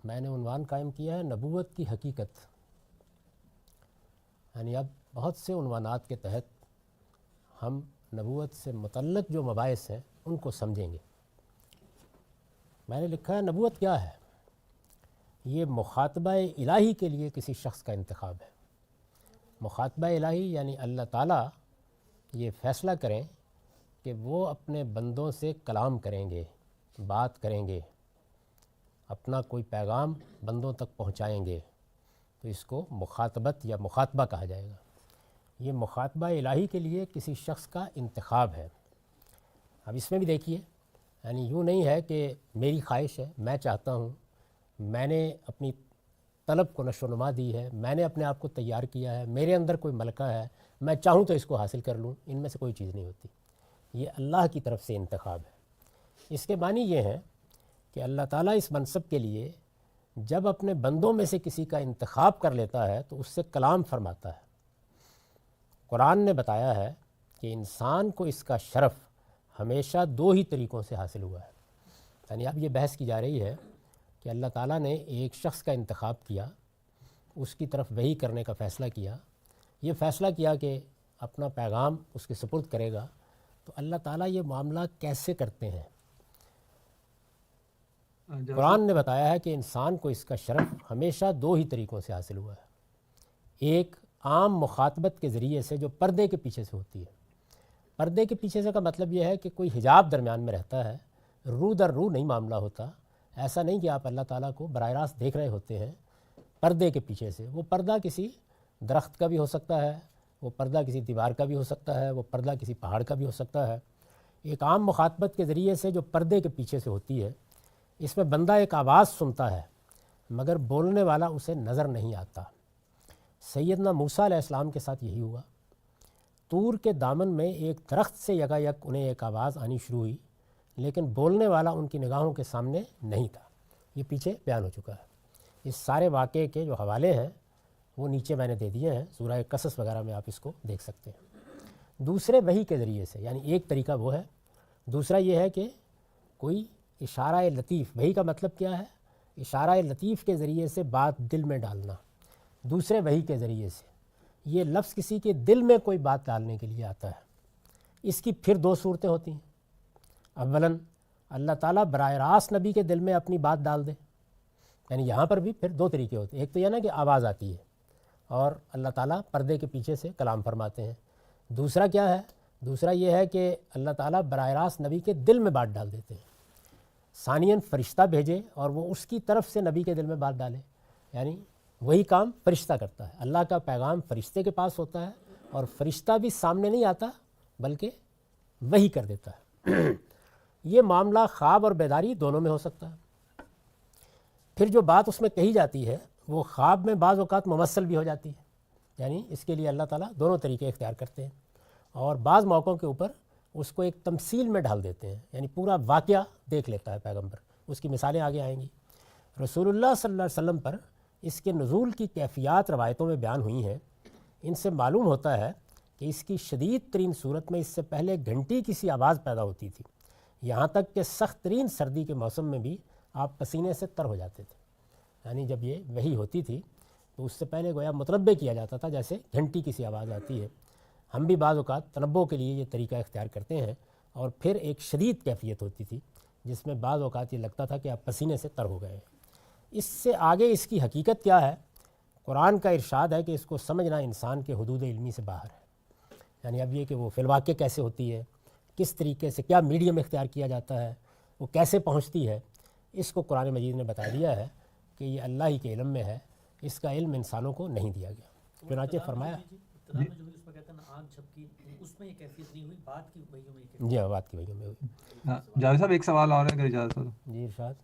میں نے عنوان قائم کیا ہے نبوت کی حقیقت. یعنی اب بہت سے عنوانات کے تحت ہم نبوت سے متعلق جو مباحث ہیں ان کو سمجھیں گے. میں نے لکھا ہے نبوت کیا ہے؟ یہ مخاطبہ الہی کے لیے کسی شخص کا انتخاب ہے. مخاطبہ الہی یعنی اللہ تعالیٰ یہ فیصلہ کریں کہ وہ اپنے بندوں سے کلام کریں گے، بات کریں گے، اپنا کوئی پیغام بندوں تک پہنچائیں گے، تو اس کو مخاطبت یا مخاطبہ کہا جائے گا. یہ مخاطبہ الہی کے لیے کسی شخص کا انتخاب ہے. اب اس میں بھی دیکھیے، یعنی یوں نہیں ہے کہ میری خواہش ہے، میں چاہتا ہوں، میں نے اپنی طلب کو نشو و نما دی ہے، میں نے اپنے آپ کو تیار کیا ہے، میرے اندر کوئی ملکہ ہے، میں چاہوں تو اس کو حاصل کر لوں. ان میں سے کوئی چیز نہیں ہوتی. یہ اللہ کی طرف سے انتخاب ہے. اس کے معنی یہ ہے کہ اللہ تعالیٰ اس منصب کے لیے جب اپنے بندوں میں سے کسی کا انتخاب کر لیتا ہے تو اس سے کلام فرماتا ہے. قرآن نے بتایا ہے کہ انسان کو اس کا شرف ہمیشہ دو ہی طریقوں سے حاصل ہوا ہے. یعنی اب یہ بحث کی جا رہی ہے کہ اللہ تعالیٰ نے ایک شخص کا انتخاب کیا، اس کی طرف وحی کرنے کا فیصلہ کیا، یہ فیصلہ کیا کہ اپنا پیغام اس کے سپرد کرے گا. تو اللہ تعالیٰ یہ معاملہ کیسے کرتے ہیں؟ قرآن نے بتایا ہے کہ انسان کو اس کا شرف ہمیشہ دو ہی طریقوں سے حاصل ہوا ہے. ایک عام مخاطبت کے ذریعے سے جو پردے کے پیچھے سے ہوتی ہے. پردے کے پیچھے سے کا مطلب یہ ہے کہ کوئی حجاب درمیان میں رہتا ہے، رو در رو نہیں معاملہ ہوتا. ایسا نہیں کہ آپ اللہ تعالیٰ کو براہ راست دیکھ رہے ہوتے ہیں پردے کے پیچھے سے. وہ پردہ کسی درخت کا بھی ہو سکتا ہے، وہ پردہ کسی دیوار کا بھی ہو سکتا ہے، وہ پردہ کسی پہاڑ کا بھی ہو سکتا ہے. ایک عام مخاطبت کے ذریعے سے جو پردے کے پیچھے سے ہوتی ہے، اس میں بندہ ایک آواز سنتا ہے مگر بولنے والا اسے نظر نہیں آتا. سیدنا موسیٰ علیہ السلام کے ساتھ یہی ہوا. طور کے دامن میں ایک درخت سے یکایک انہیں ایک آواز آنی شروع ہوئی، لیکن بولنے والا ان کی نگاہوں کے سامنے نہیں تھا. یہ پیچھے بیان ہو چکا ہے. اس سارے واقعے کے جو حوالے ہیں وہ نیچے میں نے دے دیے ہیں، سورہ قصص وغیرہ میں آپ اس کو دیکھ سکتے ہیں. دوسرے وحی کے ذریعے سے، یعنی ایک طریقہ وہ ہے. دوسرا یہ ہے کہ کوئی اشارہ لطیف. وحی کا مطلب کیا ہے؟ اشارہ لطیف کے ذریعے سے بات دل میں ڈالنا. دوسرے وحی کے ذریعے سے یہ لفظ کسی کے دل میں کوئی بات ڈالنے کے لیے آتا ہے. اس کی پھر دو صورتیں ہوتی ہیں. اولاً اللہ تعالیٰ براہ راست نبی کے دل میں اپنی بات ڈال دے. یعنی یہاں پر بھی پھر دو طریقے ہوتے ہیں. ایک تو یہ نا کہ آواز آتی ہے اور اللہ تعالیٰ پردے کے پیچھے سے کلام فرماتے ہیں. دوسرا کیا ہے؟ دوسرا یہ ہے کہ اللہ تعالیٰ براہ راست نبی کے دل میں بات ڈال دیتے ہیں. ثانیاً فرشتہ بھیجے اور وہ اس کی طرف سے نبی کے دل میں بات ڈالے. یعنی وہی کام فرشتہ کرتا ہے. اللہ کا پیغام فرشتے کے پاس ہوتا ہے اور فرشتہ بھی سامنے نہیں آتا بلکہ وہی کر دیتا ہے. یہ معاملہ خواب اور بیداری دونوں میں ہو سکتا ہے. پھر جو بات اس میں کہی جاتی ہے وہ خواب میں بعض اوقات ممثل بھی ہو جاتی ہے. یعنی اس کے لیے اللہ تعالیٰ دونوں طریقے اختیار کرتے ہیں اور بعض موقعوں کے اوپر اس کو ایک تمثیل میں ڈال دیتے ہیں. یعنی پورا واقعہ دیکھ لیتا ہے پیغمبر. اس کی مثالیں آگے آئیں گی. رسول اللہ صلی اللہ علیہ وسلم پر اس کے نزول کی کیفیات روایتوں میں بیان ہوئی ہیں. ان سے معلوم ہوتا ہے کہ اس کی شدید ترین صورت میں اس سے پہلے گھنٹی کی سی آواز پیدا ہوتی تھی. یہاں تک کہ سخت ترین سردی کے موسم میں بھی آپ پسینے سے تر ہو جاتے تھے. یعنی جب یہ وحی ہوتی تھی تو اس سے پہلے گویا متنبع کیا جاتا تھا جیسے گھنٹی کی سی آواز آتی ہے. ہم بھی بعض اوقات تنبؤ کے لیے یہ طریقہ اختیار کرتے ہیں اور پھر ایک شدید کیفیت ہوتی تھی جس میں بعض اوقات یہ لگتا تھا کہ آپ پسینے سے تر ہو گئے ہیں. اس سے آگے اس کی حقیقت کیا ہے؟ قرآن کا ارشاد ہے کہ اس کو سمجھنا انسان کے حدود علمی سے باہر ہے. یعنی اب یہ کہ وہ فی الواقع کیسے ہوتی ہے، کس طریقے سے، کیا میڈیم اختیار کیا جاتا ہے، وہ کیسے پہنچتی ہے، اس کو قرآن مجید نے بتا دیا ہے کہ یہ اللہ ہی کے علم میں ہے. اس کا علم انسانوں کو نہیں دیا گیا. چنانچہ فرمایا جی ہاں بات کی وجہ میں ہوئی. جاوید صاحب ایک سوال اور ہے اگر اجازت ہو. جی ارشاد.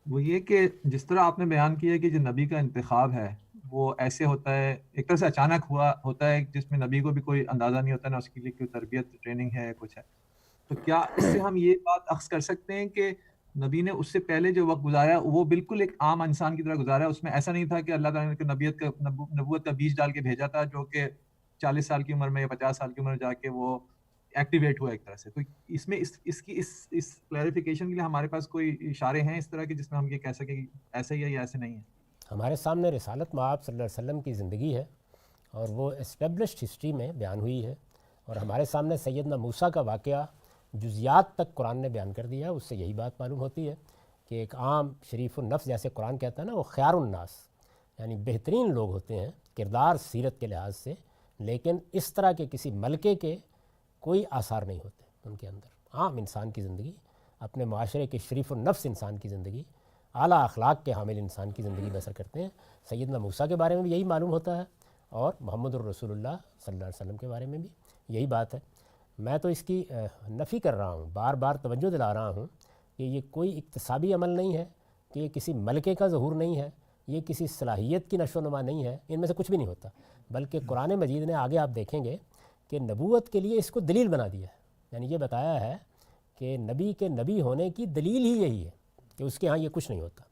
وہ یہ کہ جس طرح آپ نے بیان کیا کہ جو نبی کا انتخاب ہے وہ ایسے ہوتا ہے، ایک طرح سے اچانک ہوا ہوتا ہے جس میں نبی کو بھی کوئی اندازہ نہیں ہوتا، نہ اس کے لیے کوئی تربیت ٹریننگ ہے کچھ ہے. تو کیا اس سے ہم یہ بات اخذ کر سکتے ہیں کہ نبی نے اس سے پہلے جو وقت گزارا وہ بالکل ایک عام انسان کی طرح گزارا، اس میں ایسا نہیں تھا کہ اللہ تعالیٰ نے نبوت کا بیج ڈال کے بھیجا تھا جو کہ 40 سال کی عمر میں یا 50 سال کی عمر میں جا کے وہ ایکٹیویٹ ہوا ایک طرح سے. تو اس میں اس کلیریفیکیشن کے لیے ہمارے پاس کوئی اشارے ہیں اس طرح کے جس میں ہم یہ کہہ سکیں کہ ایسے ہی ہے یا ایسے نہیں ہے؟ ہمارے سامنے رسالت مآب صلی اللہ علیہ وسلم کی زندگی ہے اور وہ اسٹیبلشڈ ہسٹری میں بیان ہوئی ہے، اور ہمارے سامنے سیدنا موسیٰ کا واقعہ جزیات تک قرآن نے بیان کر دیا ہے. اس سے یہی بات معلوم ہوتی ہے کہ ایک عام شریف النفس جیسے قرآن کہتا ہے نا، وہ خیار الناس یعنی بہترین لوگ ہوتے ہیں کردار سیرت کے لحاظ سے، لیکن اس طرح کے کسی ملکے کے کوئی آثار نہیں ہوتے ان کے اندر. عام انسان کی زندگی، اپنے معاشرے کے شریف النفس انسان کی زندگی، اعلیٰ اخلاق کے حامل انسان کی زندگی بسر کرتے ہیں. سیدنا موسیٰ کے بارے میں بھی یہی معلوم ہوتا ہے، اور محمد الرسول اللہ صلی اللہ علیہ وسلم کے بارے میں بھی یہی بات ہے. میں تو اس کی نفی کر رہا ہوں، بار بار توجہ دلا رہا ہوں کہ یہ کوئی اکتسابی عمل نہیں ہے، کہ یہ کسی ملکے کا ظہور نہیں ہے، یہ کسی صلاحیت کی نشو و نما نہیں ہے، ان میں سے کچھ بھی نہیں ہوتا. بلکہ قرآن مجید نے آگے آپ دیکھیں گے کہ نبوت کے لیے اس کو دلیل بنا دیا ہے. یعنی یہ بتایا ہے کہ نبی کے نبی ہونے کی دلیل ہی یہی ہے کہ اس کے ہاں یہ کچھ نہیں ہوتا.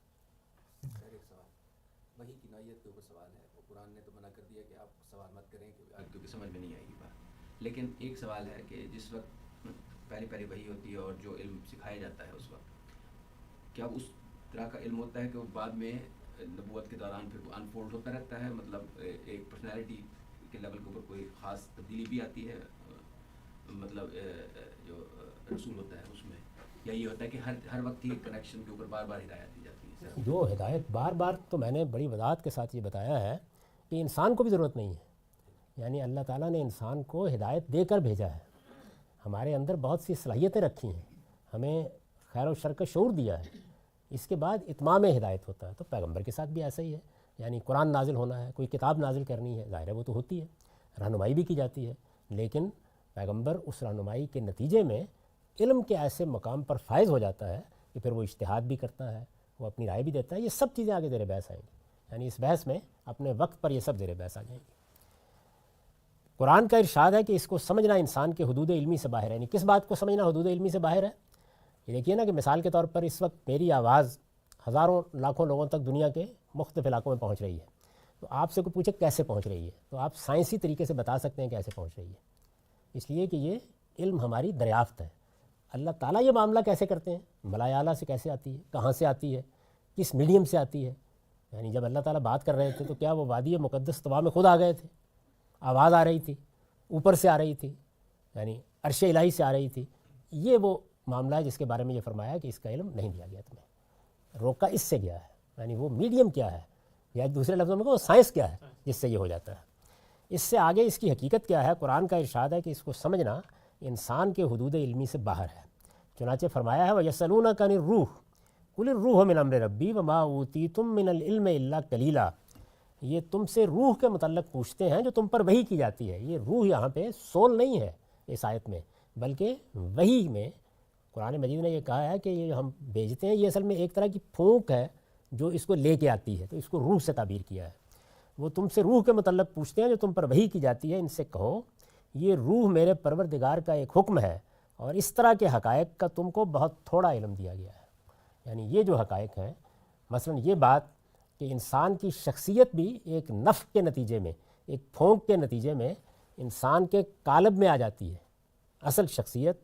وہی کی نوعیت کے اوپر سوال ہے، وہ قرآن نے تو منع کر دیا کہ آپ سوال مت کریں کیونکہ سمجھ میں نہیں آئے گی بات. لیکن ایک سوال ہے کہ جس وقت پہلی وہی ہوتی ہے اور جو علم سکھایا جاتا ہے اس وقت کیا اس طرح کا علم ہوتا ہے کہ وہ بعد میں نبوت کے دوران پھر وہ انفولڈ ہوتا رہتا ہے، مطلب ایک پرسنالٹی کے لیول کے اوپر کوئی خاص تبدیلی بھی آتی ہے مطلب جو رسول ہوتا ہے اس میں، یا یہ ہوتا ہے کہ ہر وقت ہی کنیکشن کے اوپر بار بار ہدایت دی جاتی ہے؟ جو ہدایت بار بار، تو میں نے بڑی وضاحت کے ساتھ یہ بتایا ہے کہ انسان کو بھی ضرورت نہیں ہے. یعنی اللہ تعالیٰ نے انسان کو ہدایت دے کر بھیجا ہے، ہمارے اندر بہت سی صلاحیتیں رکھی ہیں، ہمیں خیر و شر کا شعور دیا ہے. اس کے بعد اتمام ہدایت ہوتا ہے. تو پیغمبر کے ساتھ بھی ایسا ہی ہے. یعنی قرآن نازل ہونا ہے، کوئی کتاب نازل کرنی ہے، ظاہر ہے وہ تو ہوتی ہے، رہنمائی بھی کی جاتی ہے، لیکن پیغمبر اس رہنمائی کے نتیجے میں علم کے ایسے مقام پر فائز ہو جاتا ہے کہ پھر وہ اجتہاد بھی کرتا ہے، وہ اپنی رائے بھی دیتا ہے. یہ سب چیزیں آگے زیر بحث آئیں گی، یعنی اس بحث میں اپنے وقت پر یہ سب زیر بحث آ جائیں گی. قرآن کا ارشاد ہے کہ اس کو سمجھنا انسان کے حدود علمی سے باہر ہے. یعنی کس بات کو سمجھنا حدود علمی سے باہر ہے؟ یہ دیکھیے نا کہ مثال کے طور پر اس وقت میری آواز ہزاروں لاکھوں لوگوں تک دنیا کے مختلف علاقوں میں پہنچ رہی ہے. تو آپ سے کوئی پوچھے کیسے پہنچ رہی ہے، تو آپ سائنسی طریقے سے بتا سکتے ہیں کیسے پہنچ رہی ہے، اس لیے کہ یہ علم ہماری دریافت ہے. اللہ تعالیٰ یہ معاملہ کیسے کرتے ہیں، ملائے اعلیٰ سے کیسے آتی ہے، کہاں سے آتی ہے، کس میڈیم سے آتی ہے. یعنی جب اللہ تعالیٰ بات کر رہے تھے تو کیا وہ وادی مقدس طوا میں خود آ گئے تھے؟ آواز آ رہی تھی، اوپر سے آ رہی تھی، یعنی عرش الہی سے آ رہی تھی. یہ وہ معاملہ ہے جس کے بارے میں یہ فرمایا کہ اس کا علم نہیں دیا گیا تمہیں، روکا اس سے گیا ہے. یعنی وہ میڈیم کیا ہے، یا دوسرے لفظوں میں وہ سائنس کیا ہے جس سے یہ ہو جاتا ہے. اس سے آگے اس کی حقیقت کیا ہے؟ قرآن کا ارشاد ہے کہ اس کو سمجھنا انسان کے حدود علمی سے باہر ہے. چنانچہ فرمایا ہے وَيَسْأَلُونَكَ عَنِ الرُّوحِ قُلِ الرُّوحُ مِنْ أَمْرِ رَبِّي وَمَا أُوتِيتُم مِّنَ الْعِلْمِ إِلَّا قَلِيلًا. یہ تم سے روح کے متعلق پوچھتے ہیں جو تم پر وحی کی جاتی ہے. یہ روح یہاں پہ سول نہیں ہے اس آیت میں، بلکہ وحی میں قرآن مجید نے یہ کہا ہے کہ یہ ہم بھیجتے ہیں، یہ اصل میں ایک طرح کی پھونک ہے جو اس کو لے کے آتی ہے، تو اس کو روح سے تعبیر کیا ہے. وہ تم سے روح کے متعلق پوچھتے ہیں جو تم پر وحی کی جاتی ہے. ان سے کہو یہ روح میرے پروردگار کا ایک حکم ہے، اور اس طرح کے حقائق کا تم کو بہت تھوڑا علم دیا گیا ہے. یعنی یہ جو حقائق ہیں، مثلا یہ بات کہ انسان کی شخصیت بھی ایک نفخ کے نتیجے میں، ایک پھونک کے نتیجے میں انسان کے قالب میں آ جاتی ہے. اصل شخصیت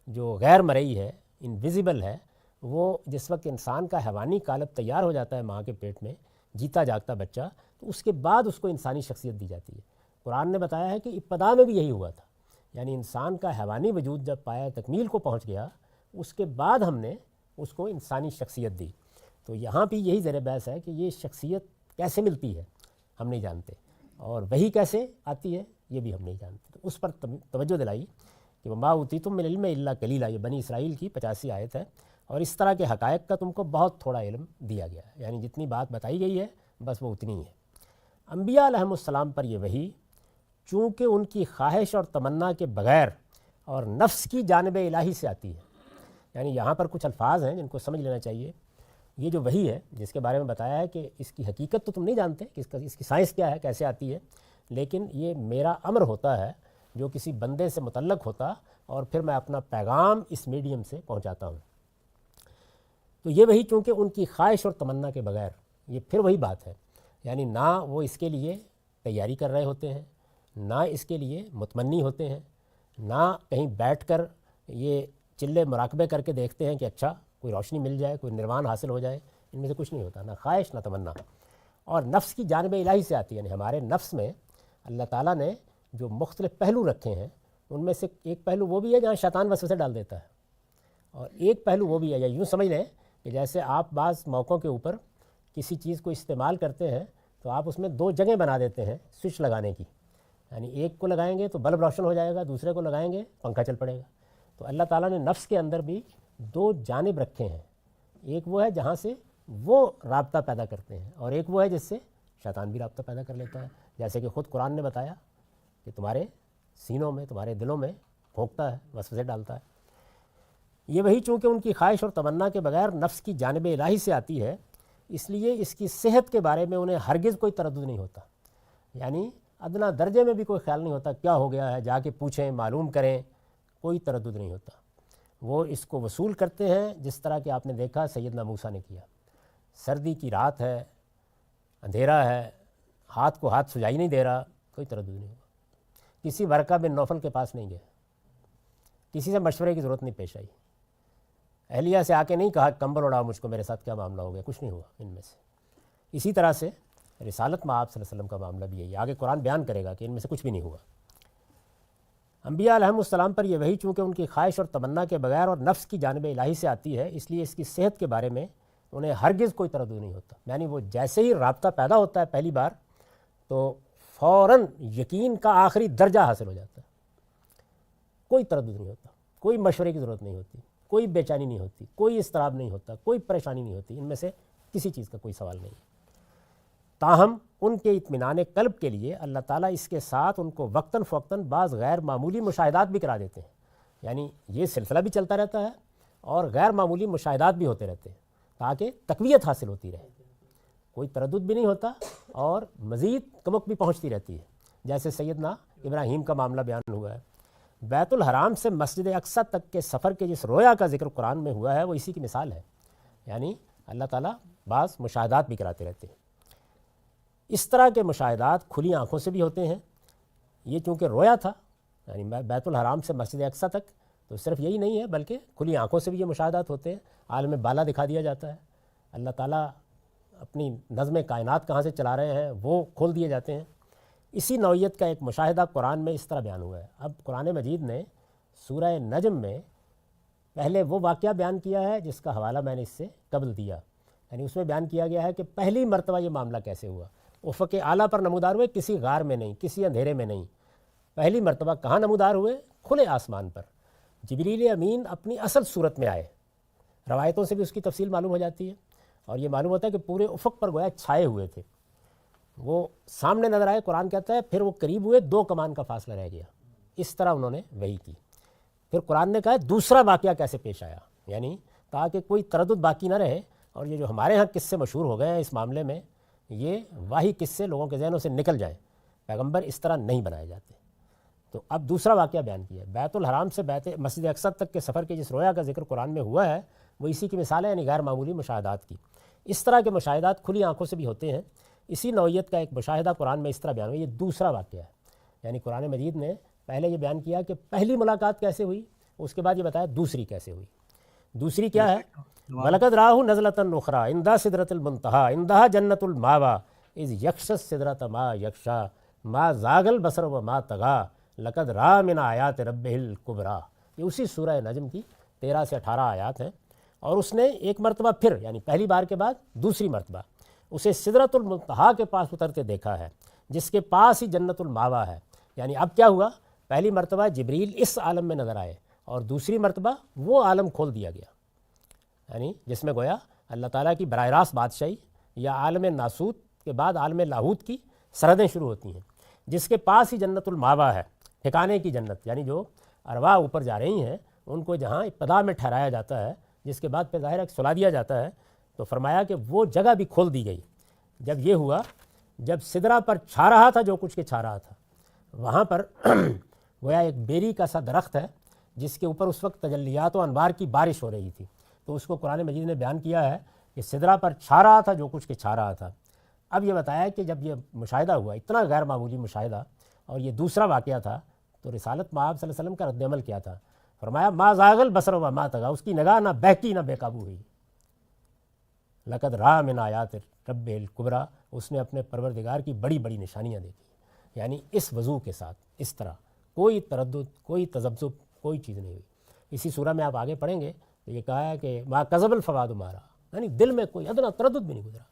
جو غیر مرئی ہے، انویزیبل ہے، وہ جس وقت انسان کا حیوانی قالب تیار ہو جاتا ہے ماں کے پیٹ میں، جیتا جاگتا بچہ، تو اس کے بعد اس کو انسانی شخصیت دی جاتی ہے. قرآن نے بتایا ہے کہ ابتدا میں بھی یہی ہوا تھا. یعنی انسان کا حیوانی وجود جب پایا تکمیل کو پہنچ گیا، اس کے بعد ہم نے اس کو انسانی شخصیت دی. تو یہاں بھی یہی زیر بحث ہے کہ یہ شخصیت کیسے ملتی ہے ہم نہیں جانتے، اور وہی کیسے آتی ہے یہ بھی ہم نہیں جانتے. تو اس پر توجہ دلائی کہ وما اوتیتم من العلم الا قلیلا، یہ بنی اسرائیل کی 85 آیت ہے. اور اس طرح کے حقائق کا تم کو بہت تھوڑا علم دیا گیا ہے. یعنی جتنی بات بتائی گئی ہے بس وہ اتنی ہے. انبیاء علیہم السلام پر یہ وحی چونکہ ان کی خواہش اور تمنا کے بغیر اور نفس کی جانب الہی سے آتی ہے. یعنی یہاں پر کچھ الفاظ ہیں جن کو سمجھ لینا چاہیے. یہ جو وحی ہے جس کے بارے میں بتایا ہے کہ اس کی حقیقت تو تم نہیں جانتے کہ اس کی سائنس کیا ہے، کیسے آتی ہے، لیکن یہ میرا امر ہوتا ہے جو کسی بندے سے متعلق ہوتا، اور پھر میں اپنا پیغام اس میڈیم سے پہنچاتا ہوں. تو یہ وحی چونکہ ان کی خواہش اور تمنا کے بغیر، یہ پھر وہی بات ہے. یعنی نہ وہ اس کے لیے تیاری کر رہے ہوتے ہیں، نہ اس کے لیے متمنی ہوتے ہیں، نہ کہیں بیٹھ کر یہ چلے مراقبے کر کے دیکھتے ہیں کہ اچھا کوئی روشنی مل جائے، کوئی نروان حاصل ہو جائے، ان میں سے کچھ نہیں ہوتا، نہ خواہش نہ تمنا، اور نفس کی جانب الہی سے آتی ہے۔ یعنی ہمارے نفس میں اللہ تعالیٰ نے جو مختلف پہلو رکھے ہیں ان میں سے ایک پہلو وہ بھی ہے جہاں شیطان وسوسے ڈال دیتا ہے، اور ایک پہلو وہ بھی ہے، یا یوں سمجھ لیں کہ جیسے آپ بعض موقعوں کے اوپر کسی چیز کو استعمال کرتے ہیں تو آپ اس میں دو جگہیں بنا دیتے ہیں سوئچ لگانے کی، یعنی ایک کو لگائیں گے تو بلب روشن ہو جائے گا، دوسرے کو لگائیں گے پنکھا چل پڑے گا۔ تو اللہ تعالیٰ نے نفس کے اندر بھی دو جانب رکھے ہیں، ایک وہ ہے جہاں سے وہ رابطہ پیدا کرتے ہیں، اور ایک وہ ہے جس سے شیطان بھی رابطہ پیدا کر لیتا ہے، جیسے کہ خود قرآن نے بتایا کہ تمہارے سینوں میں، تمہارے دلوں میں پھونکتا ہے، وسوسے ڈالتا ہے۔ یہ وہی چونکہ ان کی خواہش اور تمنا کے بغیر نفس کی جانب الہی سے آتی ہے، اس لیے اس کی صحت کے بارے میں انہیں ہرگز کوئی تردد نہیں ہوتا، یعنی ادنا درجے میں بھی کوئی خیال نہیں ہوتا کیا ہو گیا ہے، جا کے پوچھیں، معلوم کریں، کوئی تردد نہیں ہوتا۔ وہ اس کو وصول کرتے ہیں جس طرح کہ آپ نے دیکھا سیدنا موسیٰ نے کیا۔ سردی کی رات ہے، اندھیرا ہے، ہاتھ کو ہاتھ سجائی نہیں دے رہا، کوئی تردد نہیں ہوا، کسی ورقہ بن نوفل کے پاس نہیں گئے، کسی سے مشورے کی ضرورت نہیں پیش آئی، اہلیہ سے آ کے نہیں کہا کمبل اڑاؤ مجھ کو، میرے ساتھ کیا معاملہ ہو گیا، کچھ نہیں ہوا ان میں سے۔ اسی طرح سے رسالت میں آپ صلی اللہ علیہ وسلم کا معاملہ بھی ہے، آگے قرآن بیان کرے گا کہ ان میں سے کچھ بھی نہیں ہوا۔ انبیاء علیہم السلام پر یہ وہی چونکہ ان کی خواہش اور تمنا کے بغیر اور نفس کی جانب الہی سے آتی ہے، اس لیے اس کی صحت کے بارے میں انہیں ہرگز کوئی تردد نہیں ہوتا، یعنی وہ جیسے ہی رابطہ پیدا ہوتا ہے پہلی بار تو فوراً یقین کا آخری درجہ حاصل ہو جاتا ہے، کوئی تردد نہیں ہوتا، کوئی مشورے کی ضرورت نہیں ہوتی، کوئی بے چینی نہیں ہوتی، کوئی اضطراب نہیں ہوتا، کوئی پریشانی نہیں ہوتی، ان میں سے کسی چیز کا کوئی سوال نہیں ہے۔ تاہم ان کے اطمینان قلب کے لیے اللہ تعالیٰ اس کے ساتھ ان کو وقتاً فوقتاً بعض غیر معمولی مشاہدات بھی کرا دیتے ہیں، یعنی یہ سلسلہ بھی چلتا رہتا ہے اور غیر معمولی مشاہدات بھی ہوتے رہتے ہیں تاکہ تقویت حاصل ہوتی رہے، کوئی تردد بھی نہیں ہوتا اور مزید کمک بھی پہنچتی رہتی ہے، جیسے سیدنا ابراہیم کا معاملہ بیان ہوا ہے۔ بیت الحرام سے مسجد اقصیٰ تک کے سفر کے جس رویا کا ذکر قرآن میں ہوا ہے وہ اسی کی مثال ہے، یعنی اللہ تعالیٰ بعض مشاہدات بھی کراتے رہتے ہیں۔ اس طرح کے مشاہدات کھلی آنکھوں سے بھی ہوتے ہیں، یہ چونکہ رویا تھا یعنی بیت الحرام سے مسجد اقصیٰ تک، تو صرف یہی نہیں ہے بلکہ کھلی آنکھوں سے بھی یہ مشاہدات ہوتے ہیں، عالم بالا دکھا دیا جاتا ہے، اللہ تعالیٰ اپنی نظم کائنات کہاں سے چلا رہے ہیں وہ کھول دیے جاتے ہیں۔ اسی نوعیت کا ایک مشاہدہ قرآن میں اس طرح بیان ہوا ہے۔ اب قرآن مجید نے سورہ نجم میں پہلے وہ واقعہ بیان کیا ہے جس کا حوالہ میں نے اس سے قبل دیا، یعنی اس میں بیان کیا گیا ہے کہ پہلی مرتبہ یہ معاملہ کیسے ہوا، افق اعلیٰ پر نمودار ہوئے، کسی غار میں نہیں، کسی اندھیرے میں نہیں، پہلی مرتبہ کہاں نمودار ہوئے، کھلے آسمان پر، جبریل امین اپنی اصل صورت میں آئے، روایتوں سے بھی اس کی تفصیل معلوم ہو جاتی ہے، اور یہ معلوم ہوتا ہے کہ پورے افق پر گویا چھائے ہوئے تھے، وہ سامنے نظر آئے، قرآن کہتا ہے پھر وہ قریب ہوئے، 2 کمان کا فاصلہ رہ گیا، اس طرح انہوں نے وحی کی۔ پھر قرآن نے کہا دوسرا واقعہ کیسے پیش آیا، یعنی تاکہ کوئی تردد باقی نہ رہے، اور یہ جو ہمارے ہاں قصے مشہور ہو گئے ہیں اس معاملے میں، یہ واہی قصے لوگوں کے ذہنوں سے نکل جائیں، پیغمبر اس طرح نہیں بنائے جاتے۔ تو اب دوسرا واقعہ بیان کیا ہے، بیت الحرام سے مسجد اقصیٰ تک کے سفر کے جس رویا کا ذکر قرآن میں ہوا ہے وہ اسی کی مثال ہے، یعنی غیر معمولی مشاہدات کی۔ اس طرح کے مشاہدات کھلی آنکھوں سے بھی ہوتے ہیں۔ اسی نوعیت کا ایک مشاہدہ قرآن میں اس طرح بیان ہوا، یہ دوسرا واقعہ ہے، یعنی قرآن مجید نے پہلے یہ بیان کیا کہ پہلی ملاقات کیسے ہوئی، اس کے بعد یہ بتایا دوسری کیسے ہوئی۔ دوسری کیا ہے، وَلَقَدْ رَآهُ نَزْلَةً أُخْرَىٰ عِندَ سِدْرَةِ الْمُنتَهَىٰ عِندَهَا جَنَّةُ الْمَأْوَىٰ إِذْ يَغْشَى السِّدْرَةَ مَا يَغْشَىٰ مَا زَاغَ الْبَصَرُ وَمَا طَغَىٰ لَقَدْ رَأَىٰ مِنْ آيَاتِ رَبِّهِ الْكُبْرَىٰ۔ یہ اسی سورہ نجم کی 13 سے 18 آیات ہیں، اور اس نے ایک مرتبہ پھر یعنی پہلی بار کے بعد دوسری مرتبہ اسے سدرۃ المنتہا کے پاس اترتے دیکھا ہے، جس کے پاس ہی جنت الماوا ہے۔ یعنی اب کیا ہوا، پہلی مرتبہ جبریل اس عالم میں نظر آئے، اور دوسری مرتبہ وہ عالم کھول دیا گیا، یعنی جس میں گویا اللہ تعالیٰ کی براہ راست بادشاہی یا عالم ناسوت کے بعد عالم لاہوت کی سرحدیں شروع ہوتی ہیں، جس کے پاس ہی جنت الماوا ہے، ٹھکانے کی جنت، یعنی جو ارواح اوپر جا رہی ہیں ان کو جہاں ابتدا میں ٹھہرایا جاتا ہے، جس کے بعد پھر ظاہر ہے سلا دیا جاتا ہے، تو فرمایا کہ وہ جگہ بھی کھول دی گئی۔ جب یہ ہوا، جب سدرہ پر چھا رہا تھا جو کچھ کے چھا رہا تھا، وہاں پر گویا ایک بیری کا سا درخت ہے جس کے اوپر اس وقت تجلیات و انوار کی بارش ہو رہی تھی، تو اس کو قرآن مجید نے بیان کیا ہے کہ سدرہ پر چھا رہا تھا جو کچھ کے چھا رہا تھا۔ اب یہ بتایا کہ جب یہ مشاہدہ ہوا، اتنا غیر معمولی مشاہدہ، اور یہ دوسرا واقعہ تھا، تو رسالت مآب صلی اللہ علیہ وسلم کا رد عمل کیا تھا؟ فرمایا ما زاغل بصر و ما طغی، اس کی نگاہ نہ بہکی نہ بے قابو ہوئی. لقد راء من آیات رب الکبریٰ، اس نے اپنے پروردگار کی بڑی بڑی نشانیاں دیکھی. یعنی اس وضوح کے ساتھ، اس طرح کوئی تردد، کوئی تذبذب، کوئی چیز نہیں ہوئی. اسی سورہ میں آپ آگے پڑھیں گے تو یہ کہا ہے کہ ما کذب الفؤاد ما رأى، یعنی دل میں کوئی ادنا تردد بھی نہیں گزرا.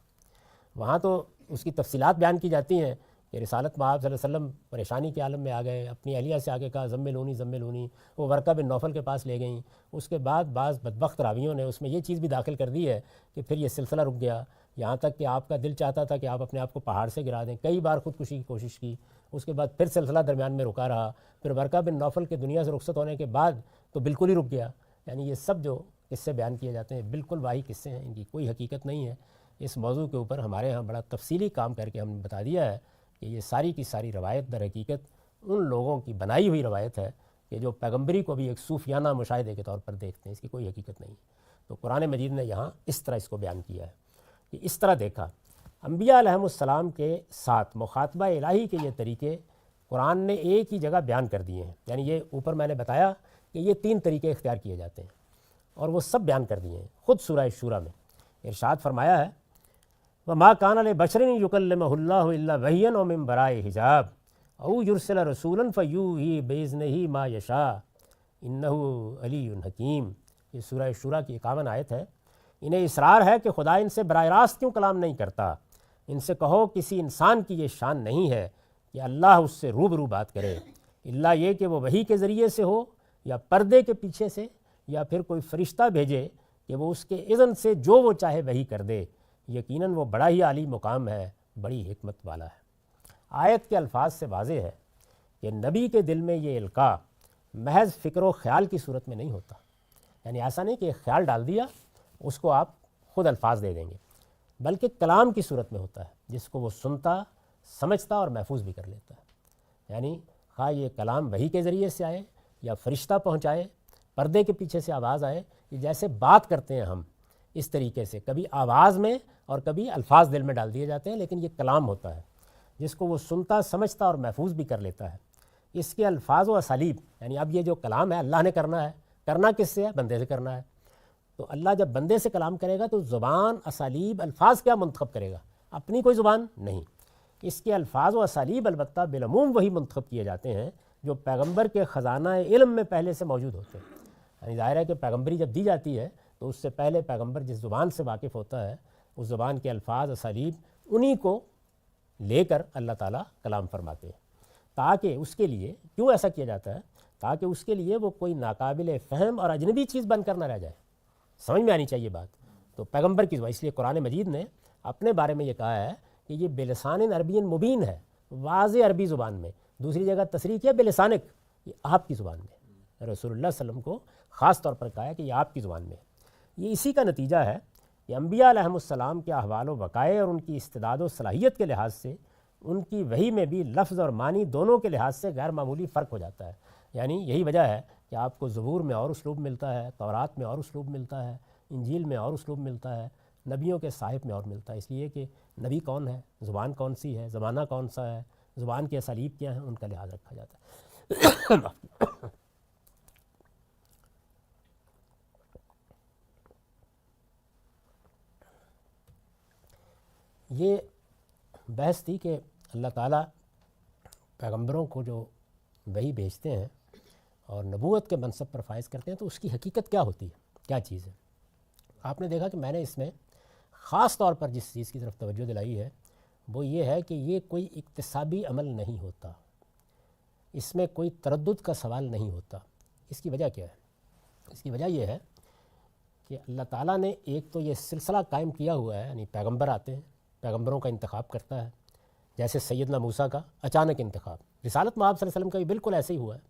وہاں تو اس کی تفصیلات بیان کی جاتی ہیں کہ رسالت مآب صلی اللہ علیہ وسلم پریشانی کے عالم میں آ گئے، اپنی اہلیہ سے آگے کہا زملونی زملونی، وہ ورقہ بن نوفل کے پاس لے گئیں. اس کے بعد بعض بدبخت راویوں نے اس میں یہ چیز بھی داخل کر دی ہے کہ پھر یہ سلسلہ رک گیا، یہاں تک کہ آپ کا دل چاہتا تھا کہ آپ اپنے آپ کو پہاڑ سے گرا دیں. کئی بار خودکشی کی کوشش کی، اس کے بعد پھر سلسلہ درمیان میں رکا رہا. پھر ورقہ بن نوفل کے دنیا سے رخصت ہونے کے بعد تو بالکل ہی رک گیا. یعنی یہ سب جو قصے بیان کیے جاتے ہیں بالکل واہی قصے ہیں، ان کی کوئی حقیقت نہیں ہے. اس موضوع کے اوپر ہمارے ہاں بڑا تفصیلی کام کر کے ہم نے بتا دیا ہے کہ یہ ساری کی ساری روایت در حقیقت ان لوگوں کی بنائی ہوئی روایت ہے کہ جو پیغمبری کو بھی ایک صوفیانہ مشاہدے کے طور پر دیکھتے ہیں، اس کی کوئی حقیقت نہیں. تو قرآن مجید نے یہاں اس طرح اس کو بیان کیا ہے کہ اس طرح دیکھا. انبیاء علیہم السلام کے ساتھ مخاطبہ الہی کے یہ طریقے قرآن نے ایک ہی جگہ بیان کر دیے ہیں. یعنی یہ اوپر میں نے بتایا کہ یہ 3 طریقے اختیار کیے جاتے ہیں اور وہ سب بیان کر دیے ہیں. خود سورہ شورى میں ارشاد فرمایا ہے وَمَا كَانَ لِبَشَرٍ يُكَلِّمَهُ اللَّهُ إِلَّا وَحْيًا وَمِن وَرَاءِ حِجَابٍ أَوْ يُرْسِلَ رَسُولًا فَيُوحِي بِإِذْنِهِ مَا يَشَاءُ إِنَّهُ عَلِيٌّ حَكِيمٌ. یہ سورہ شورى کی 51 آیت ہے. انہیں اصرار ہے کہ خدا ان سے براہ راست کیوں کلام نہیں کرتا. ان سے کہو کسی انسان کی یہ شان نہیں ہے کہ اللہ اس سے روبرو بات کرے، الا یہ کہ وہ وحی کے ذریعے سے ہو یا پردے کے پیچھے سے، یا پھر کوئی فرشتہ بھیجے کہ وہ اس کے اذن سے جو وہ چاہے وحی کر دے. یقیناً وہ بڑا ہی عالی مقام ہے، بڑی حکمت والا ہے. آیت کے الفاظ سے واضح ہے کہ نبی کے دل میں یہ القاء محض فکر و خیال کی صورت میں نہیں ہوتا. یعنی ایسا نہیں کہ ایک خیال ڈال دیا اس کو آپ خود الفاظ دے دیں گے، بلکہ کلام کی صورت میں ہوتا ہے جس کو وہ سنتا، سمجھتا اور محفوظ بھی کر لیتا ہے. یعنی خواہ یہ کلام وحی کے ذریعے سے آئے یا فرشتہ پہنچائے، پردے کے پیچھے سے آواز آئے، کہ جیسے بات کرتے ہیں ہم اس طریقے سے کبھی آواز میں اور کبھی الفاظ دل میں ڈال دیے جاتے ہیں، لیکن یہ کلام ہوتا ہے جس کو وہ سنتا، سمجھتا اور محفوظ بھی کر لیتا ہے. اس کے الفاظ و اسالیب، یعنی اب یہ جو کلام ہے اللہ نے کرنا ہے، کرنا کس سے ہے؟ بندے سے کرنا ہے. تو اللہ جب بندے سے کلام کرے گا تو زبان، اسالیب، الفاظ کیا منتخب کرے گا؟ اپنی کوئی زبان نہیں. اس کے الفاظ و اسالیب البتہ بالعموم وہی منتخب کیے جاتے ہیں جو پیغمبر کے خزانہ علم میں پہلے سے موجود ہوتے ہیں. یعنی ظاہر ہے کہ پیغمبری جب دی جاتی ہے تو اس سے پہلے پیغمبر جس زبان سے واقف ہوتا ہے اس زبان کے الفاظ، اسالیب، انہی کو لے کر اللہ تعالیٰ کلام فرماتے ہیں، تاکہ اس کے لیے، کیوں ایسا کیا جاتا ہے؟ تاکہ اس کے لیے وہ کوئی ناقابل فہم اور اجنبی چیز بن کر نہ رہ جائے. سمجھ میں آنی چاہیے بات. تو پیغمبر کی زبان، اس لیے قرآن مجید نے اپنے بارے میں یہ کہا ہے کہ یہ بلسان عربی مبین ہے، واضح عربی زبان میں. دوسری جگہ تصریح کیا بلسانک، یہ آپ کی زبان میں. رسول اللہ صلی اللہ علیہ وسلم کو خاص طور پر کہا ہے کہ یہ آپ کی زبان میں. یہ اسی کا نتیجہ ہے کہ انبیاء علیہم السلام کے احوال و وقائع اور ان کی استعداد و صلاحیت کے لحاظ سے ان کی وحی میں بھی لفظ اور معنی دونوں کے لحاظ سے غیر معمولی فرق ہو جاتا ہے. یعنی یہی وجہ ہے کہ آپ کو زبور میں اور اسلوب ملتا ہے، تورات میں اور اسلوب ملتا ہے، انجیل میں اور اسلوب ملتا ہے، نبیوں کے صحائف میں اور ملتا ہے. اس لیے کہ نبی کون ہے، زبان کون سی ہے، زمانہ کون سا ہے، زبان کے اسالیب کیا ہیں، ان کا لحاظ رکھا جاتا ہے. یہ بحث تھی کہ اللہ تعالیٰ پیغمبروں کو جو وحی بھیجتے ہیں اور نبوت کے منصب پر فائز کرتے ہیں تو اس کی حقیقت کیا ہوتی ہے، کیا چیز ہے. آپ نے دیکھا کہ میں نے اس میں خاص طور پر جس چیز کی طرف توجہ دلائی ہے وہ یہ ہے کہ یہ کوئی اکتسابی عمل نہیں ہوتا، اس میں کوئی تردد کا سوال نہیں ہوتا. اس کی وجہ کیا ہے؟ اس کی وجہ یہ ہے کہ اللہ تعالیٰ نے ایک تو یہ سلسلہ قائم کیا ہوا ہے، یعنی پیغمبر آتے ہیں، پیغمبروں کا انتخاب کرتا ہے. جیسے سیدنا موسیٰ کا اچانک انتخاب، رسالت مآب صلی اللہ علیہ وسلم کا بھی بالکل ایسے ہی ہوا ہے.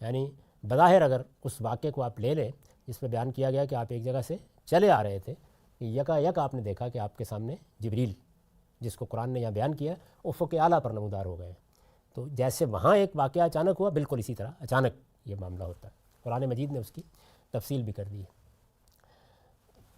یعنی بظاہر اگر اس واقعے کو آپ لے لیں جس میں بیان کیا گیا کہ آپ ایک جگہ سے چلے آ رہے تھے، یکا یک آپ نے دیکھا کہ آپ کے سامنے جبریل، جس کو قرآن نے یہاں بیان کیا، افق اعلیٰ پر نمودار ہو گئے. تو جیسے وہاں ایک واقعہ اچانک ہوا، بالکل اسی طرح اچانک یہ معاملہ ہوتا ہے. قرآن مجید نے اس کی تفصیل بھی کر دی ہے.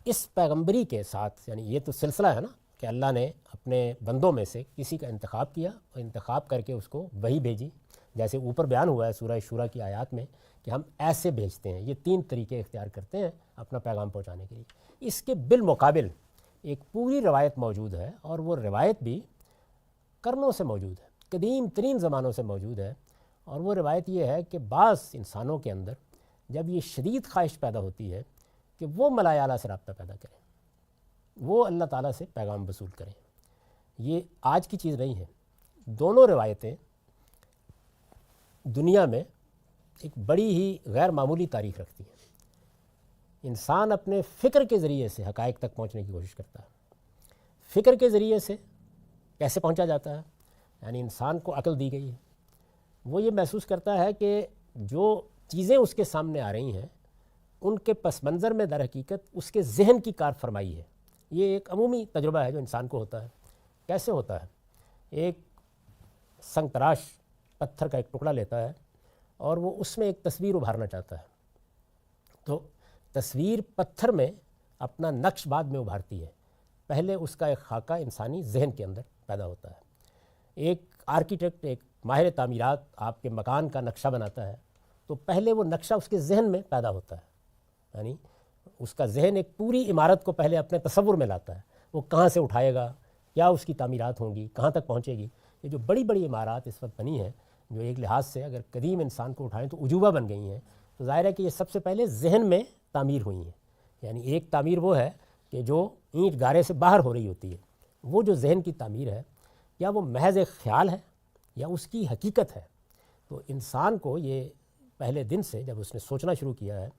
اس پیغمبری کے ساتھ، یعنی یہ تو سلسلہ ہے نا کہ اللہ نے اپنے بندوں میں سے کسی کا انتخاب کیا اور انتخاب کر کے اس کو وحی بھیجی، جیسے اوپر بیان ہوا ہے سورہ شورا کی آیات میں کہ ہم ایسے بھیجتے ہیں، یہ 3 طریقے اختیار کرتے ہیں اپنا پیغام پہنچانے کے لیے۔ اس کے بالمقابل ایک پوری روایت موجود ہے، اور وہ روایت بھی قرنوں سے موجود ہے، قدیم ترین زمانوں سے موجود ہے، اور وہ روایت یہ ہے کہ بعض انسانوں کے اندر جب یہ شدید خواہش پیدا ہوتی ہے کہ وہ ملائے اعلیٰ سے رابطہ پیدا کریں، وہ اللہ تعالیٰ سے پیغام وصول کریں۔ یہ آج کی چیز نہیں ہے، دونوں روایتیں دنیا میں ایک بڑی ہی غیر معمولی تاریخ رکھتی ہیں۔ انسان اپنے فکر کے ذریعے سے حقائق تک پہنچنے کی کوشش کرتا ہے۔ فکر کے ذریعے سے کیسے پہنچا جاتا ہے؟ یعنی انسان کو عقل دی گئی ہے، وہ یہ محسوس کرتا ہے کہ جو چیزیں اس کے سامنے آ رہی ہیں ان کے پس منظر میں در حقیقت اس کے ذہن کی کار فرمائی ہے۔ یہ ایک عمومی تجربہ ہے جو انسان کو ہوتا ہے۔ کیسے ہوتا ہے؟ ایک سنگ تراش پتھر کا ایک ٹکڑا لیتا ہے اور وہ اس میں ایک تصویر ابھارنا چاہتا ہے، تو تصویر پتھر میں اپنا نقش بعد میں ابھارتی ہے، پہلے اس کا ایک خاکہ انسانی ذہن کے اندر پیدا ہوتا ہے۔ ایک آرکیٹیکٹ، ایک ماہر تعمیرات آپ کے مکان کا نقشہ بناتا ہے تو پہلے وہ نقشہ اس کے ذہن میں پیدا ہوتا ہے، یعنی اس کا ذہن ایک پوری عمارت کو پہلے اپنے تصور میں لاتا ہے، وہ کہاں سے اٹھائے گا، کیا اس کی تعمیرات ہوں گی، کہاں تک پہنچے گی۔ یہ جو بڑی بڑی عمارات اس وقت بنی ہیں، جو ایک لحاظ سے اگر قدیم انسان کو اٹھائیں تو عجوبہ بن گئی ہیں، تو ظاہر ہے کہ یہ سب سے پہلے ذہن میں تعمیر ہوئی ہیں۔ یعنی ایک تعمیر وہ ہے کہ جو اینٹ گارے سے باہر ہو رہی ہوتی ہے، وہ جو ذہن کی تعمیر ہے، یا وہ محض ایک خیال ہے یا اس کی حقیقت ہے۔ تو انسان کو یہ پہلے دن سے جب اس نے سوچنا شروع کیا ہے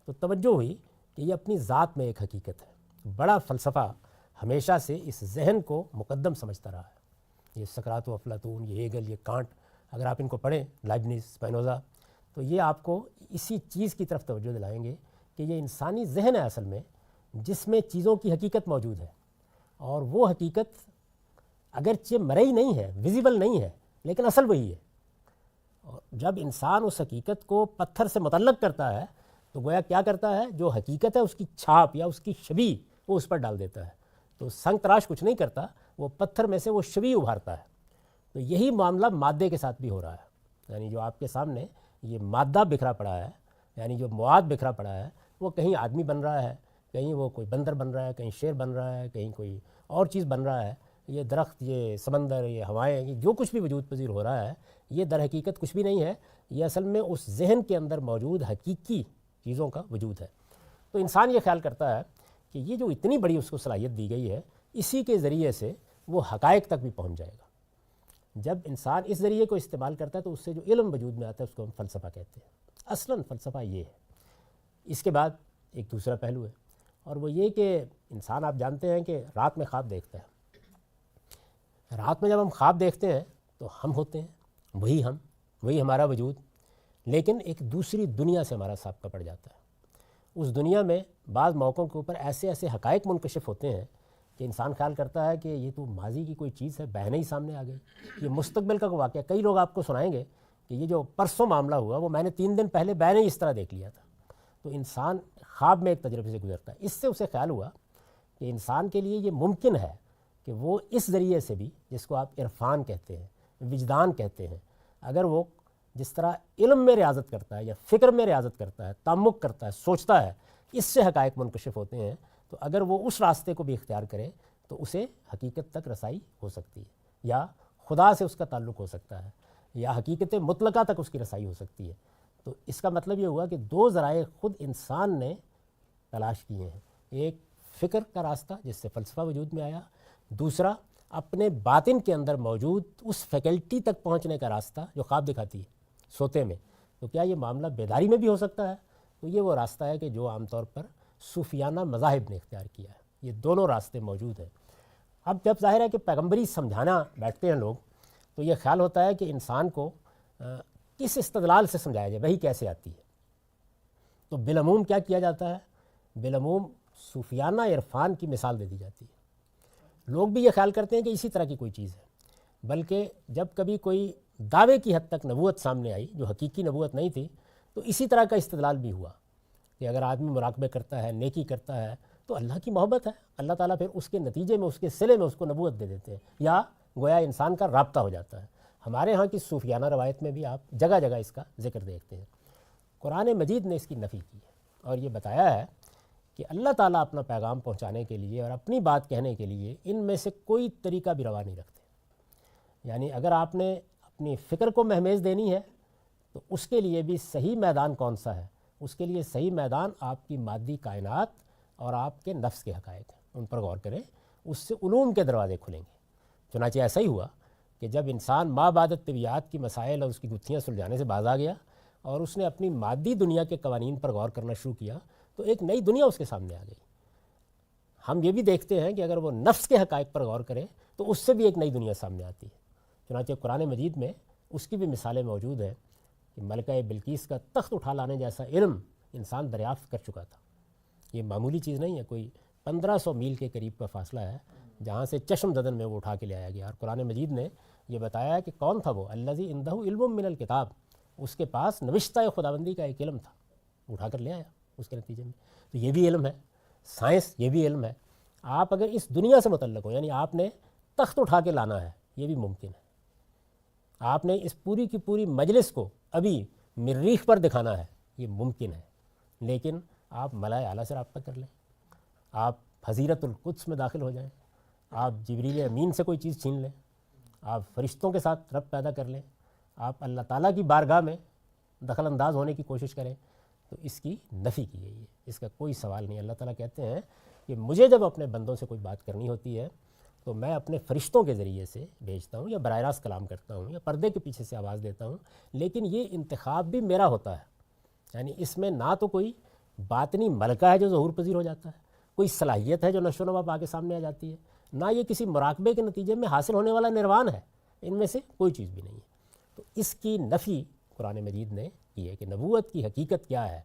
تو توجہ ہوئی کہ یہ اپنی ذات میں ایک حقیقت ہے۔ بڑا فلسفہ ہمیشہ سے اس ذہن کو مقدم سمجھتا رہا ہے۔ یہ سقراط و افلاطون، یہ ہیگل، یہ کانٹ، اگر آپ ان کو پڑھیں، لائبنز، اسپینوزا، تو یہ آپ کو اسی چیز کی طرف توجہ دلائیں گے کہ یہ انسانی ذہن ہے اصل میں، جس میں چیزوں کی حقیقت موجود ہے، اور وہ حقیقت اگرچہ مرئی نہیں ہے، ویزیبل نہیں ہے، لیکن اصل وہی ہے۔ اور جب انسان اس حقیقت کو پتھر سے متعلق کرتا ہے تو گویا کیا کرتا ہے، جو حقیقت ہے اس کی چھاپ یا اس کی شبیہ وہ اس پر ڈال دیتا ہے۔ تو سنگ تراش کچھ نہیں کرتا، وہ پتھر میں سے وہ شبیہ ابھارتا ہے۔ تو یہی معاملہ مادے کے ساتھ بھی ہو رہا ہے، یعنی جو آپ کے سامنے یہ مادہ بکھرا پڑا ہے، یعنی جو مواد بکھرا پڑا ہے، وہ کہیں آدمی بن رہا ہے، کہیں وہ کوئی بندر بن رہا ہے، کہیں شیر بن رہا ہے، کہیں کوئی اور چیز بن رہا ہے۔ یہ درخت، یہ سمندر، یہ ہوائیں، یہ جو کچھ بھی وجود پذیر ہو رہا ہے، یہ در حقیقت کچھ بھی نہیں ہے، یہ اصل میں اس ذہن کے اندر موجود حقیقی چیزوں کا وجود ہے۔ تو انسان یہ خیال کرتا ہے کہ یہ جو اتنی بڑی اس کو صلاحیت دی گئی ہے، اسی کے ذریعے سے وہ حقائق تک بھی پہنچ جائے گا۔ جب انسان اس ذریعے کو استعمال کرتا ہے تو اس سے جو علم وجود میں آتا ہے اس کو ہم فلسفہ کہتے ہیں۔ اصلاً فلسفہ یہ ہے۔ اس کے بعد ایک دوسرا پہلو ہے، اور وہ یہ کہ انسان، آپ جانتے ہیں کہ رات میں خواب دیکھتا ہے۔ رات میں جب ہم خواب دیکھتے ہیں تو ہم ہوتے ہیں، وہی ہمارا وجود، لیکن ایک دوسری دنیا سے ہمارا سابقہ پڑ جاتا ہے۔ اس دنیا میں بعض موقعوں کے اوپر ایسے ایسے حقائق منکشف ہوتے ہیں کہ انسان خیال کرتا ہے کہ یہ تو ماضی کی کوئی چیز ہے، بہنے ہی سامنے آ گئی، یہ مستقبل کا کوئی واقعہ۔ کئی لوگ آپ کو سنائیں گے کہ یہ جو پرسوں معاملہ ہوا وہ میں نے 3 دن پہلے بہنے ہی اس طرح دیکھ لیا تھا۔ تو انسان خواب میں ایک تجربے سے گزرتا ہے۔ اس سے اسے خیال ہوا کہ انسان کے لیے یہ ممکن ہے کہ وہ اس ذریعے سے بھی، جس کو آپ عرفان کہتے ہیں، وجدان کہتے ہیں، اگر وہ جس طرح علم میں ریاضت کرتا ہے یا فکر میں ریاضت کرتا ہے، تعمق کرتا ہے، سوچتا ہے، اس سے حقائق منکشف ہوتے ہیں، تو اگر وہ اس راستے کو بھی اختیار کرے تو اسے حقیقت تک رسائی ہو سکتی ہے، یا خدا سے اس کا تعلق ہو سکتا ہے، یا حقیقت مطلقہ تک اس کی رسائی ہو سکتی ہے۔ تو اس کا مطلب یہ ہوا کہ 2 ذرائع خود انسان نے تلاش کیے ہیں، ایک فکر کا راستہ جس سے فلسفہ وجود میں آیا، دوسرا اپنے باطن کے اندر موجود اس فیکلٹی تک پہنچنے کا راستہ جو خواب دکھاتی ہے سوتے میں۔ تو کیا یہ معاملہ بیداری میں بھی ہو سکتا ہے؟ تو یہ وہ راستہ ہے کہ جو عام طور پر صوفیانہ مذاہب نے اختیار کیا ہے۔ یہ دونوں راستے موجود ہیں۔ اب جب ظاہر ہے کہ پیغمبری سمجھانا بیٹھتے ہیں لوگ تو یہ خیال ہوتا ہے کہ انسان کو کس استدلال سے سمجھایا جائے، وہی کیسے آتی ہے۔ تو بالعموم کیا کیا جاتا ہے؟ بالعموم صوفیانہ عرفان کی مثال دے دی جاتی ہے۔ لوگ بھی یہ خیال کرتے ہیں کہ اسی طرح کی کوئی چیز ہے، بلکہ جب کبھی کوئی دعوے کی حد تک نبوت سامنے آئی جو حقیقی نبوت نہیں تھی تو اسی طرح کا استدلال بھی ہوا کہ اگر آدمی مراقبے کرتا ہے، نیکی کرتا ہے تو اللہ کی محبت ہے، اللہ تعالیٰ پھر اس کے نتیجے میں، اس کے صلے میں اس کو نبوت دے دیتے ہیں، یا گویا انسان کا رابطہ ہو جاتا ہے۔ ہمارے ہاں کی صوفیانہ روایت میں بھی آپ جگہ جگہ اس کا ذکر دیکھتے ہیں۔ قرآن مجید نے اس کی نفی کی ہے اور یہ بتایا ہے کہ اللہ تعالیٰ اپنا پیغام پہنچانے کے لیے اور اپنی بات کہنے کے لیے ان میں سے کوئی طریقہ بھی روا نہیں رکھتے۔ یعنی اگر آپ نے اپنی فکر کو مہمیز دینی ہے تو اس کے لیے بھی صحیح میدان کون سا ہے؟ اس کے لیے صحیح میدان آپ کی مادی کائنات اور آپ کے نفس کے حقائق ہیں، ان پر غور کریں، اس سے علوم کے دروازے کھلیں گے۔ چنانچہ ایسا ہی ہوا کہ جب انسان ما بعد الطبیعیات کی مسائل اور اس کی گتھیاں سلجھانے سے باز آ گیا اور اس نے اپنی مادی دنیا کے قوانین پر غور کرنا شروع کیا تو ایک نئی دنیا اس کے سامنے آ گئی۔ ہم یہ بھی دیکھتے ہیں کہ اگر وہ نفس کے حقائق پر غور کرے تو اس سے بھی ایک نئی دنیا سامنے آتی ہے۔ چنانچہ قرآن مجید میں اس کی بھی مثالیں موجود ہیں کہ ملکہ بلقیس کا تخت اٹھا لانے جیسا علم انسان دریافت کر چکا تھا۔ یہ معمولی چیز نہیں ہے، کوئی 1500 میل کے قریب کا فاصلہ ہے جہاں سے چشم ددن میں وہ اٹھا کے لے آیا گیا، اور قرآن مجید نے یہ بتایا کہ کون تھا وہ، الذی عندہ علم من الکتاب، اس کے پاس نوشتہ خداوندی کا ایک علم تھا، اٹھا کر لے آیا اس کے نتیجے میں۔ تو یہ بھی علم ہے، سائنس یہ بھی علم ہے۔ آپ اگر اس دنیا سے متعلق ہو، یعنی آپ نے تخت اٹھا کے لانا ہے، یہ بھی ممکن ہے۔ آپ نے اس پوری کی پوری مجلس کو ابھی مریخ پر دکھانا ہے، یہ ممکن ہے، لیکن آپ ملائے اعلیٰ سے رابطہ کر لیں، آپ حضیرت القدس میں داخل ہو جائیں، آپ جبریل امین سے کوئی چیز چھین لیں، آپ فرشتوں کے ساتھ ربط پیدا کر لیں، آپ اللہ تعالیٰ کی بارگاہ میں دخل انداز ہونے کی کوشش کریں، تو اس کی نفی کی گئی ہے، اس کا کوئی سوال نہیں۔ اللہ تعالیٰ کہتے ہیں کہ مجھے جب اپنے بندوں سے کوئی بات کرنی ہوتی ہے تو میں اپنے فرشتوں کے ذریعے سے بھیجتا ہوں یا براہ راست کلام کرتا ہوں یا پردے کے پیچھے سے آواز دیتا ہوں، لیکن یہ انتخاب بھی میرا ہوتا ہے۔ یعنی اس میں نہ تو کوئی باطنی ملکہ ہے جو ظہور پذیر ہو جاتا ہے، کوئی صلاحیت ہے جو نشو و نما پا کے سامنے آ جاتی ہے، نہ یہ کسی مراقبے کے نتیجے میں حاصل ہونے والا نروان ہے، ان میں سے کوئی چیز بھی نہیں ہے۔ تو اس کی نفی قرآن مجید نے کی ہے کہ نبوت کی حقیقت کیا ہے۔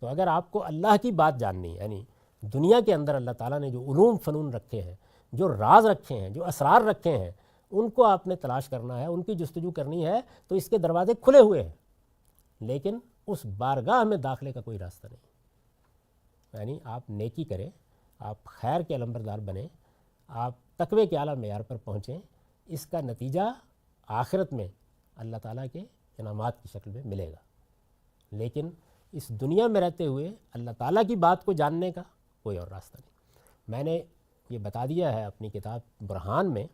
تو اگر آپ کو اللہ کی بات جاننی ہے، یعنی دنیا کے اندر اللہ تعالیٰ نے جو علوم فنون رکھے ہیں، جو راز رکھے ہیں، جو اسرار رکھے ہیں، ان کو آپ نے تلاش کرنا ہے، ان کی جستجو کرنی ہے، تو اس کے دروازے کھلے ہوئے ہیں، لیکن اس بارگاہ میں داخلے کا کوئی راستہ نہیں۔ یعنی آپ نیکی کریں، آپ خیر کے علمبردار بنیں، آپ تقوی کے اعلیٰ معیار پر پہنچیں، اس کا نتیجہ آخرت میں اللہ تعالیٰ کے انعامات کی شکل میں ملے گا۔ لیکن اس دنیا میں رہتے ہوئے اللہ تعالیٰ کی بات کو جاننے کا کوئی اور راستہ نہیں۔ میں نے یہ بتا دیا ہے اپنی کتاب برہان میں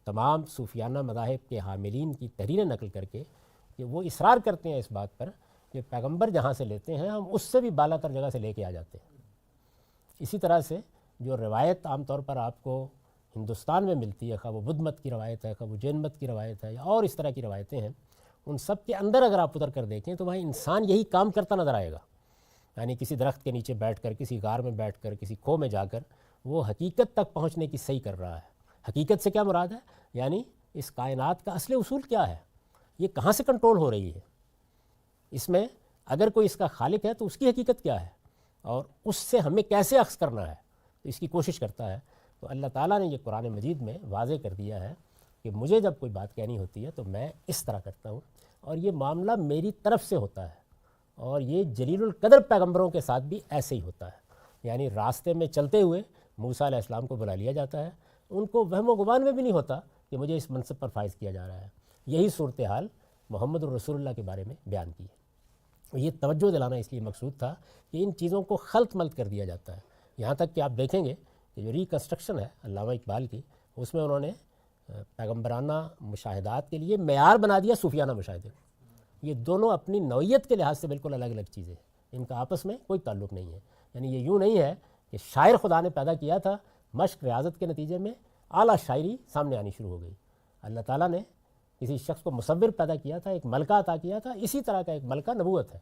تمام صوفیانہ مذاہب کے حاملین کی تحریریں نقل کر کے کہ وہ اصرار کرتے ہیں اس بات پر کہ پیغمبر جہاں سے لیتے ہیں ہم اس سے بھی بالا تر جگہ سے لے کے آ جاتے ہیں۔ اسی طرح سے جو روایت عام طور پر آپ کو ہندوستان میں ملتی ہے، خواہ وہ بدھ مت کی روایت ہے، خواہ وہ جین مت کی روایت ہے یا اور اس طرح کی روایتیں ہیں، ان سب کے اندر اگر آپ اتر کر دیکھیں تو وہاں انسان یہی کام کرتا نظر آئے گا۔ یعنی کسی درخت کے نیچے بیٹھ کر، کسی غار میں بیٹھ کر، کسی کھو میں جا کر وہ حقیقت تک پہنچنے کی صحیح کر رہا ہے۔ حقیقت سے کیا مراد ہے؟ یعنی اس کائنات کا اصل اصول کیا ہے، یہ کہاں سے کنٹرول ہو رہی ہے، اس میں اگر کوئی اس کا خالق ہے تو اس کی حقیقت کیا ہے اور اس سے ہمیں کیسے اخذ کرنا ہے، تو اس کی کوشش کرتا ہے۔ تو اللہ تعالیٰ نے یہ قرآن مجید میں واضح کر دیا ہے کہ مجھے جب کوئی بات کہنی ہوتی ہے تو میں اس طرح کرتا ہوں، اور یہ معاملہ میری طرف سے ہوتا ہے، اور یہ جلیل القدر پیغمبروں کے ساتھ بھی ایسے ہی ہوتا ہے۔ یعنی راستے میں چلتے ہوئے موسیٰ علیہ السلام کو بلا لیا جاتا ہے، ان کو وہم و گمان میں بھی نہیں ہوتا کہ مجھے اس منصب پر فائز کیا جا رہا ہے۔ یہی صورتحال محمد الرسول اللہ کے بارے میں بیان کی ہے۔ یہ توجہ دلانا اس لیے مقصود تھا کہ ان چیزوں کو خلط ملط کر دیا جاتا ہے، یہاں تک کہ آپ دیکھیں گے کہ جو ریکنسٹرکشن ہے علامہ اقبال کی، اس میں انہوں نے پیغمبرانہ مشاہدات کے لیے معیار بنا دیا صوفیانہ مشاہدے کو۔ یہ دونوں اپنی نوعیت کے لحاظ سے بالکل الگ الگ چیزیں ہیں، ان کا آپس میں کوئی تعلق نہیں ہے۔ یعنی یہ یوں نہیں ہے کہ شاعر خدا نے پیدا کیا تھا، مشق ریاضت کے نتیجے میں اعلیٰ شاعری سامنے آنی شروع ہو گئی۔ اللہ تعالیٰ نے کسی شخص کو مصور پیدا کیا تھا، ایک ملکہ عطا کیا تھا، اسی طرح کا ایک ملکہ نبوت ہے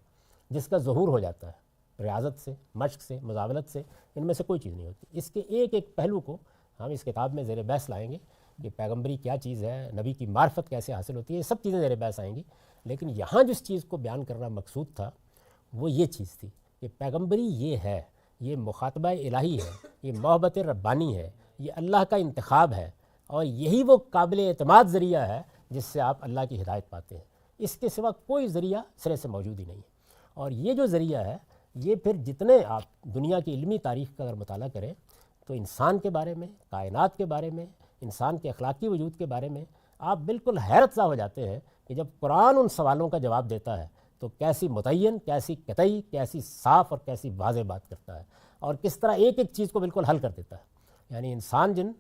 جس کا ظہور ہو جاتا ہے ریاضت سے، مشق سے، مزاولت سے، ان میں سے کوئی چیز نہیں ہوتی۔ اس کے ایک ایک پہلو کو ہم اس کتاب میں زیر بحث لائیں گے کہ پیغمبری کیا چیز ہے، نبی کی معرفت کیسے حاصل ہوتی ہے، یہ سب چیزیں زیر بحث آئیں گی۔ لیکن یہاں جس چیز کو بیان کرنا مقصود تھا وہ یہ چیز تھی کہ پیغمبری یہ ہے، یہ مخاطبہ الہی ہے، یہ محبت ربانی ہے، یہ اللہ کا انتخاب ہے، اور یہی وہ قابل اعتماد ذریعہ ہے جس سے آپ اللہ کی ہدایت پاتے ہیں۔ اس کے سوا کوئی ذریعہ سرے سے موجود ہی نہیں ہے۔ اور یہ جو ذریعہ ہے یہ پھر جتنے آپ دنیا کی علمی تاریخ کا اگر مطالعہ کریں تو انسان کے بارے میں، کائنات کے بارے میں، انسان کے اخلاقی وجود کے بارے میں آپ بالکل حیرت زا ہو جاتے ہیں کہ جب قرآن ان سوالوں کا جواب دیتا ہے تو کیسی متعین، کیسی قطعی، کیسی صاف اور کیسی واضح بات کرتا ہے، اور کس طرح ایک ایک چیز کو بالکل حل کر دیتا ہے۔ یعنی انسان جن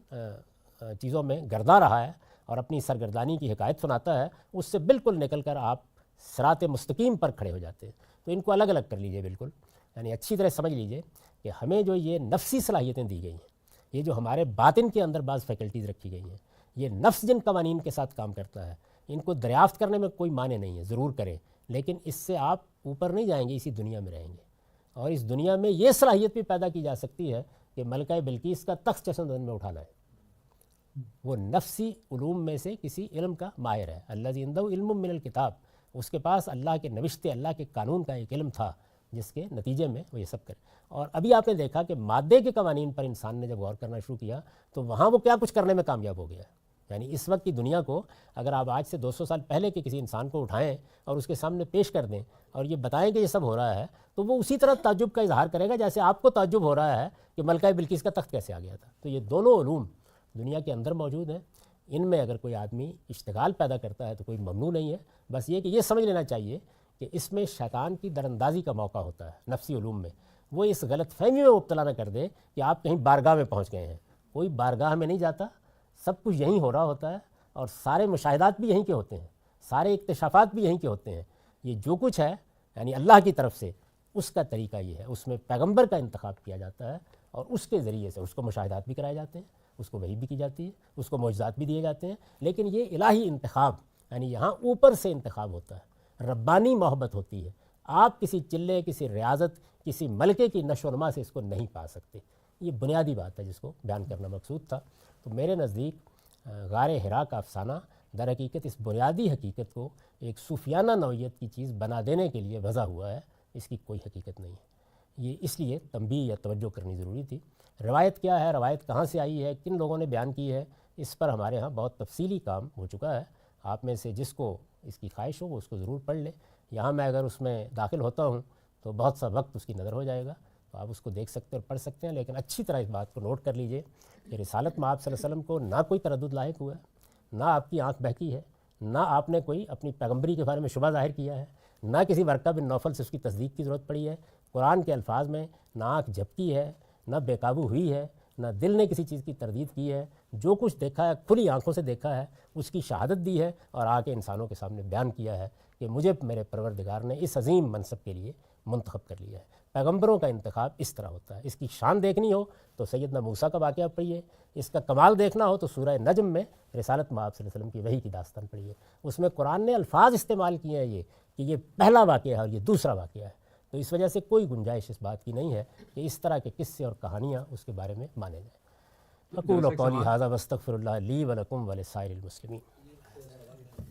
چیزوں میں گرداں رہا ہے اور اپنی سرگردانی کی حکایت سناتا ہے، اس سے بالکل نکل کر آپ صراط مستقیم پر کھڑے ہو جاتے ہیں۔ تو ان کو الگ الگ کر لیجئے بالکل، یعنی اچھی طرح سمجھ لیجئے کہ ہمیں جو یہ نفسی صلاحیتیں دی گئی ہیں، یہ جو ہمارے باطن کے اندر بعض فیکلٹیز رکھی گئی ہیں، یہ نفس جن قوانین کے ساتھ کام کرتا ہے، ان کو دریافت کرنے میں کوئی معنی نہیں ہے، ضرور کریں، لیکن اس سے آپ اوپر نہیں جائیں گے، اسی دنیا میں رہیں گے۔ اور اس دنیا میں یہ صلاحیت بھی پیدا کی جا سکتی ہے کہ ملکہ بلقیس کا تخت چشم زن میں اٹھانا ہے۔ وہ نفسی علوم میں سے کسی علم کا ماہر ہے، الذی عنده علم من الکتاب، اس کے پاس اللہ کے نوشتے، اللہ کے قانون کا ایک علم تھا، جس کے نتیجے میں وہ یہ سب کرے۔ اور ابھی آپ نے دیکھا کہ مادے کے قوانین پر انسان نے جب غور کرنا شروع کیا تو وہاں وہ کیا کچھ کرنے میں کامیاب ہو گیا۔ یعنی اس وقت کی دنیا کو اگر آپ آج سے 200 سال پہلے کے کسی انسان کو اٹھائیں اور اس کے سامنے پیش کر دیں اور یہ بتائیں کہ یہ سب ہو رہا ہے، تو وہ اسی طرح تعجب کا اظہار کرے گا جیسے آپ کو تعجب ہو رہا ہے کہ ملکہ بلقیس کا تخت کیسے آ گیا تھا۔ تو یہ دونوں علوم دنیا کے اندر موجود ہیں، ان میں اگر کوئی آدمی اشتغال پیدا کرتا ہے تو کوئی ممنوع نہیں ہے، بس یہ کہ یہ سمجھ لینا چاہیے کہ اس میں شیطان کی دراندازی کا موقع ہوتا ہے۔ نفسی علوم میں وہ اس غلط فہمی میں مبتلا نہ کر دے کہ آپ کہیں بارگاہ میں پہنچ گئے ہیں۔ کوئی بارگاہ میں نہیں جاتا، سب کچھ یہیں ہو رہا ہوتا ہے، اور سارے مشاہدات بھی یہیں کے ہوتے ہیں، سارے اکتشافات بھی یہیں کے ہوتے ہیں۔ یہ جو کچھ ہے یعنی اللہ کی طرف سے، اس کا طریقہ یہ ہے، اس میں پیغمبر کا انتخاب کیا جاتا ہے اور اس کے ذریعے سے اس کو مشاہدات بھی کرائے جاتے ہیں، اس کو وحی بھی کی جاتی ہے، اس کو معجزات بھی دیے جاتے ہیں، لیکن یہ الہی انتخاب، یعنی یہاں اوپر سے انتخاب ہوتا ہے، ربانی محبت ہوتی ہے۔ آپ کسی چلے، کسی ریاضت، کسی ملکے کی نشو و نما سے اس کو نہیں پا سکتے۔ یہ بنیادی بات ہے جس کو بیان کرنا مقصود تھا۔ تو میرے نزدیک غار حرا کا افسانہ در حقیقت اس بنیادی حقیقت کو ایک صوفیانہ نوعیت کی چیز بنا دینے کے لیے وضع ہوا ہے، اس کی کوئی حقیقت نہیں ہے۔ یہ اس لیے تنبیہ یا توجہ کرنی ضروری تھی۔ روایت کیا ہے، روایت کہاں سے آئی ہے، کن لوگوں نے بیان کی ہے، اس پر ہمارے ہاں بہت تفصیلی کام ہو چکا ہے۔ آپ میں سے جس کو اس کی خواہش ہو وہ اس کو ضرور پڑھ لے۔ یہاں میں اگر اس میں داخل ہوتا ہوں تو بہت سا وقت اس کی نظر ہو جائے گا، تو آپ اس کو دیکھ سکتے اور پڑھ سکتے ہیں، لیکن اچھی طرح اس بات کو نوٹ کر لیجئے کہ رسالت میں آپ صلی اللہ علیہ وسلم کو نہ کوئی تردد لاحق ہوا ہے، نہ آپ کی آنکھ بہکی ہے، نہ آپ نے کوئی اپنی پیغمبری کے بارے میں شبہ ظاہر کیا ہے، نہ کسی ورقہ بن نوفل سے اس کی تصدیق کی ضرورت پڑی ہے۔ قرآن کے الفاظ میں نہ آنکھ جھپکی ہے، نہ بے قابو ہوئی ہے، نہ دل نے کسی چیز کی تردید کی ہے۔ جو کچھ دیکھا ہے کھلی آنکھوں سے دیکھا ہے، اس کی شہادت دی ہے اور آ کے انسانوں کے سامنے بیان کیا ہے کہ مجھے میرے پروردگار نے اس عظیم منصب کے لیے منتخب کر لیا ہے۔ پیغمبروں کا انتخاب اس طرح ہوتا ہے۔ اس کی شان دیکھنی ہو تو سیدنا موسیٰ کا واقعہ پڑھیے، اس کا کمال دیکھنا ہو تو سورہ نجم میں رسالت مآب صلی اللہ علیہ وسلم کی وحی کی داستان پڑھیے۔ اس میں قرآن نے الفاظ استعمال کیے ہیں یہ کہ یہ پہلا واقعہ ہے اور یہ دوسرا واقعہ ہے، تو اس وجہ سے کوئی گنجائش اس بات کی نہیں ہے کہ اس طرح کے قصے اور کہانیاں اس کے بارے میں مانے جائیں۔ اقول قولی ھذا واستغفر اللہ لی ولکم ولسائر المسلمین۔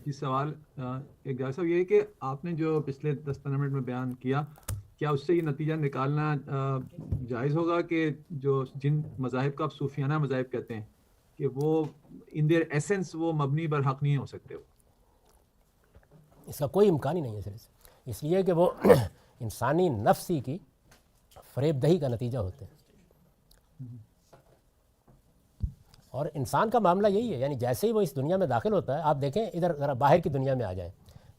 یہ سوال ایک جیسا یہ ہے کہ آپ نے جو پچھلے 10-15 منٹ میں بیان کیا، کیا اس سے یہ نتیجہ نکالنا جائز ہوگا کہ جو جن مذاہب کو آپ صوفیانہ مذاہب کہتے ہیں کہ وہ ان دیئر ایسنس وہ مبنی بر حق نہیں ہو سکتے؟ اس کا کوئی امکان ہی نہیں ہے سر سے، اس لیے کہ وہ انسانی نفسی کی فریب دہی کا نتیجہ ہوتے ہیں۔ اور انسان کا معاملہ یہی ہے، یعنی جیسے ہی وہ اس دنیا میں داخل ہوتا ہے، آپ دیکھیں ادھر ذرا باہر کی دنیا میں آ جائیں،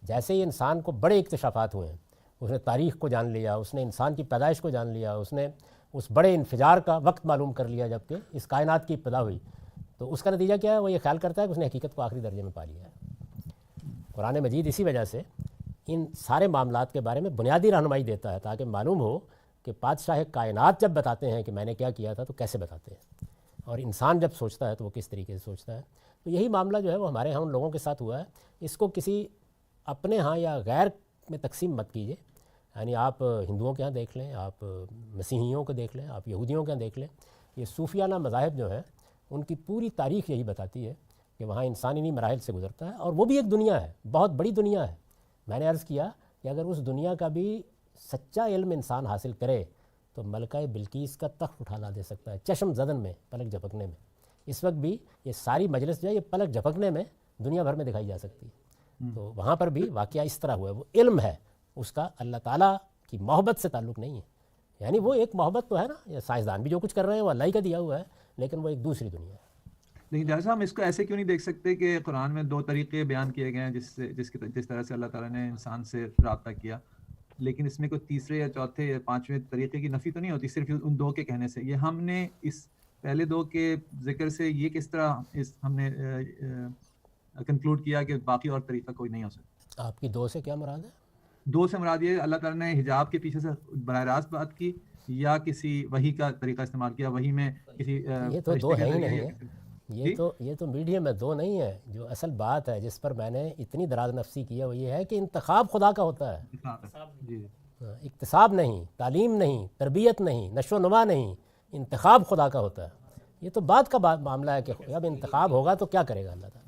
جیسے ہی انسان کو بڑے اکتشافات ہوئے ہیں، اس نے تاریخ کو جان لیا، اس نے انسان کی پیدائش کو جان لیا، اس نے اس بڑے انفجار کا وقت معلوم کر لیا جب کہ اس کائنات کی ابتدا ہوئی، تو اس کا نتیجہ کیا ہے؟ وہ یہ خیال کرتا ہے کہ اس نے حقیقت کو آخری درجے میں پا لیا ہے۔ قرآن مجید اسی وجہ سے ان سارے معاملات کے بارے میں بنیادی رہنمائی دیتا ہے تاکہ معلوم ہو کہ بادشاہ کائنات جب بتاتے ہیں کہ میں نے کیا کیا تھا تو کیسے بتاتے ہیں، اور انسان جب سوچتا ہے تو وہ کس طریقے سے سوچتا ہے۔ تو یہی معاملہ جو ہے وہ ہمارے ہاں ان لوگوں کے ساتھ ہوا ہے۔ اس کو کسی اپنے ہاں یا غیر میں تقسیم مت کیجیے، یعنی آپ ہندوؤں کے ہاں دیکھ لیں، آپ مسیحیوں کو دیکھ لیں، آپ یہودیوں کے ہاں دیکھ لیں، یہ صوفیانہ مذاہب جو ہیں ان کی پوری تاریخ یہی بتاتی ہے کہ وہاں انسان انہی مراحل سے گزرتا ہے، اور وہ بھی ایک دنیا ہے، بہت بڑی دنیا ہے۔ میں نے عرض کیا کہ اگر اس دنیا کا بھی سچا علم انسان حاصل کرے تو ملکہ بلقیس کا تخت اٹھا لا دے سکتا ہے چشم زدن میں، پلک جھپکنے میں۔ اس وقت بھی یہ ساری مجلس جو ہے یہ پلک جھپکنے میں دنیا بھر میں دکھائی جا سکتی ہے۔ تو وہاں پر بھی واقعہ اس طرح ہوا ہے، وہ علم ہے، اس کا اللہ تعالیٰ کی محبت سے تعلق نہیں ہے۔ یعنی وہ ایک محبت تو ہے نا، یہ سائنسدان بھی جو کچھ کر رہے ہیں وہ اللہ ہی کا دیا ہوا ہے، لیکن وہ ایک دوسری دنیا ہے۔ لیکن جیسا ہم اس کو ایسے کیوں نہیں دیکھ سکتے کہ قرآن میں 2 طریقے بیان کیے گئے ہیں جس طرح سے اللہ تعالیٰ نے انسان سے رابطہ کیا، لیکن اس میں کوئی تیسرے یا چوتھے یا 5ویں طریقے کی نفی تو نہیں ہوتی صرف ان 2 کے کہنے سے. یہ ہم نے اس پہلے 2 کے ذکر سے یہ کس طرح ہم نے کنکلوڈ کیا کہ باقی اور طریقہ کوئی نہیں ہو سکتا؟ آپ کی 2 سے کیا مراد ہے؟ 2 سے مراد یہ اللہ تعالیٰ نے حجاب کے پیچھے سے براہ راست بات کی یا کسی وحی کا طریقہ استعمال کیا، وحی میں کسی یہ تو 2 ہے ہی نہیں ہے، جی؟ یہ تو میڈیم ہے، 2 نہیں ہے. جو اصل بات ہے جس پر میں نے اتنی دراز نفسی کی ہے وہ یہ ہے کہ انتخاب خدا کا ہوتا ہے، جی اکتساب نہیں، تعلیم نہیں، تربیت نہیں، نشو و نما نہیں، انتخاب خدا کا ہوتا ہے. یہ تو بات کا معاملہ ہے کہ اب انتخاب ہوگا تو کیا کرے گا اللہ تعالیٰ.